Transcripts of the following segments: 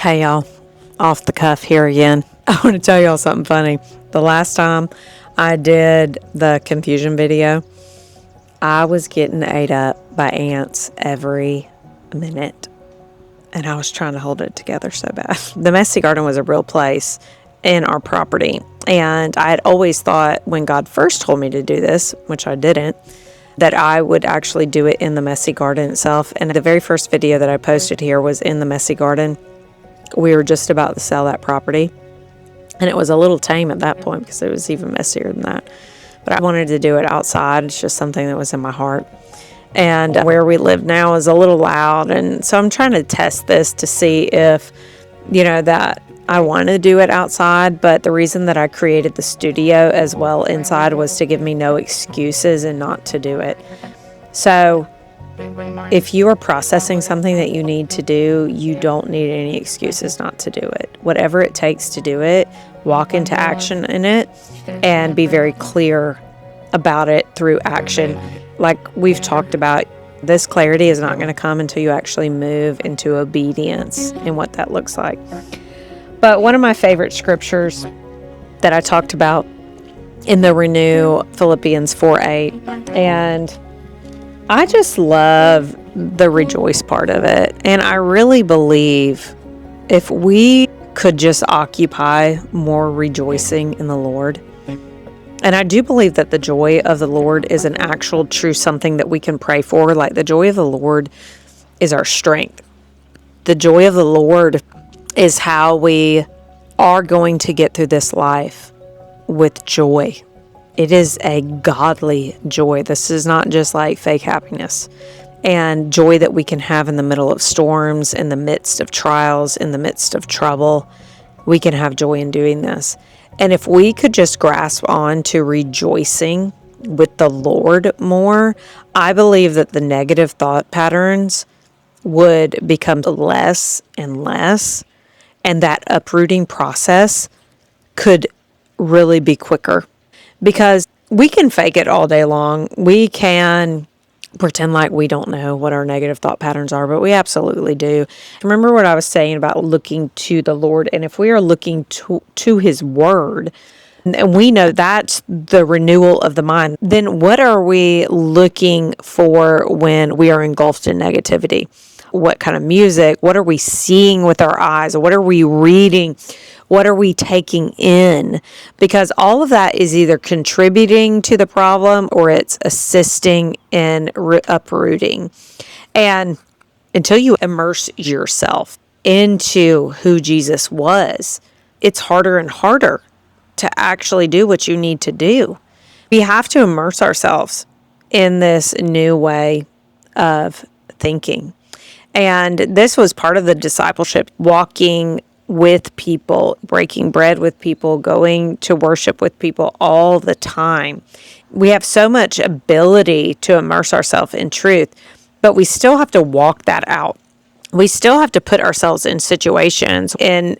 Hey y'all, off the cuff here again. I want to tell y'all something funny. The last time I did the confusion video, I was getting ate up by ants every minute, and I was trying to hold it together so bad. The Messy Garden was a real place in our property, and I had always thought when God first told me to do this, which I didn't, that I would actually do it in the Messy Garden itself. And the very first video that I posted here was in the Messy Garden. We were just about to sell that property, and it was a little tame at that point because it was even messier than that. But I wanted to do it outside. It's just something that was in my heart. And where we live now is a little loud, and so I'm trying to test this to see if, that I want to do it outside. But the reason that I created the studio as well inside was to give me no excuses and not to do it. So if you are processing something that you need to do, you don't need any excuses not to do it. Whatever it takes to do it, walk into action in it and be very clear about it through action. Like we've talked about, this clarity is not going to come until you actually move into obedience and what that looks like. But one of my favorite scriptures that I talked about in the Renew, Philippians 4:8, and I just love the rejoice part of it. And I really believe if we could just occupy more rejoicing in the Lord. And I do believe that the joy of the Lord is an actual true something that we can pray for. Like the joy of the Lord is our strength. The joy of the Lord is how we are going to get through this life with joy. It is a godly joy. This is not just like fake happiness. And joy that we can have in the middle of storms, in the midst of trials, in the midst of trouble. We can have joy in doing this. And if we could just grasp on to rejoicing with the Lord more, I believe that the negative thought patterns would become less and less. And that uprooting process could really be quicker. Because we can fake it all day long. We can pretend like we don't know what our negative thought patterns are, but we absolutely do. Remember what I was saying about looking to the Lord. And if we are looking to His Word, and we know that's the renewal of the mind, then what are we looking for when we are engulfed in negativity? What kind of music? What are we seeing with our eyes? What are we reading? What are we taking in? Because all of that is either contributing to the problem or it's assisting in uprooting. And until you immerse yourself into who Jesus was, it's harder and harder to actually do what you need to do. We have to immerse ourselves in this new way of thinking. And this was part of the discipleship, walking with people, breaking bread with people, going to worship with people all the time. We have so much ability to immerse ourselves in truth, but we still have to walk that out. We still have to put ourselves in situations, in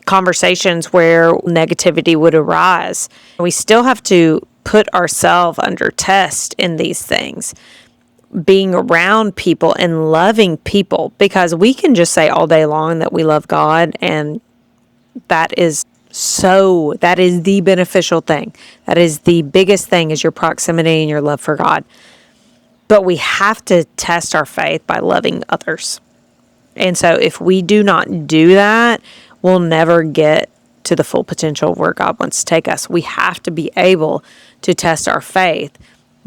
conversations where negativity would arise. We still have to put ourselves under test in these things. Being around people and loving people, because we can just say all day long that we love God, and that is the beneficial thing. That is the biggest thing, is your proximity and your love for God. But we have to test our faith by loving others. And so if we do not do that, we'll never get to the full potential where God wants to take us. We have to be able to test our faith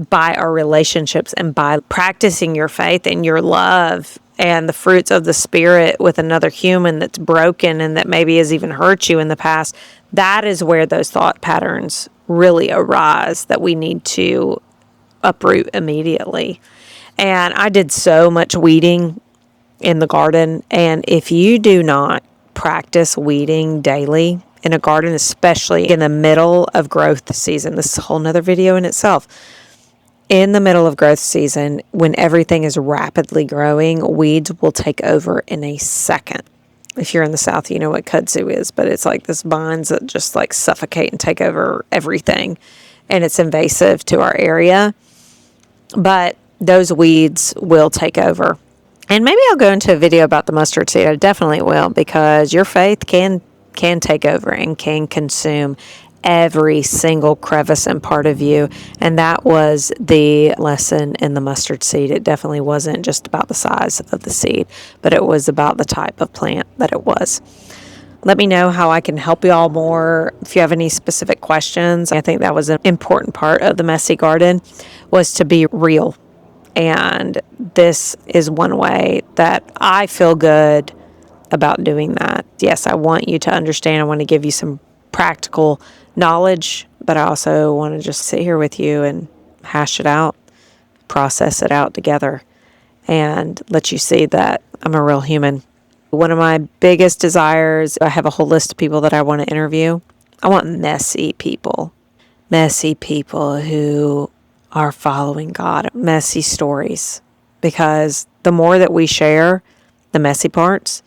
by our relationships and by practicing your faith and your love and the fruits of the Spirit with another human that's broken and that maybe has even hurt you in the past. That is where those thought patterns really arise that we need to uproot immediately. And I did so much weeding in the garden. And if you do not practice weeding daily in a garden, especially in the middle of growth season, this is a whole nother video in itself. In the middle of growth season, when everything is rapidly growing, weeds will take over in a second. If you're in the South, you know what kudzu is, but it's like this vines that just like suffocate and take over everything. And it's invasive to our area. But those weeds will take over. And maybe I'll go into a video about the mustard seed. I definitely will, because your faith can take over and can consume every single crevice and part of you. And that was the lesson in the mustard seed. It definitely wasn't just about the size of the seed, but it was about the type of plant that it was. Let me know how I can help you all more. If you have any specific questions, I think that was an important part of the messy garden, was to be real. And this is one way that I feel good about doing that. Yes, I want you to understand. I want to give you some practical knowledge, but I also want to just sit here with you and hash it out, process it out together, and let you see that I'm a real human. One of my biggest desires, I have a whole list of people that I want to interview. I want messy people who are following God, messy stories, because the more that we share the messy parts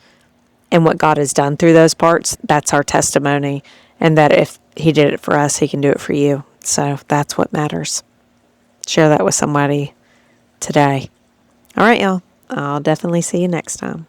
and what God has done through those parts, that's our testimony. And that if He did it for us, He can do it for you. So that's what matters. Share that with somebody today. All right, y'all. I'll definitely see you next time.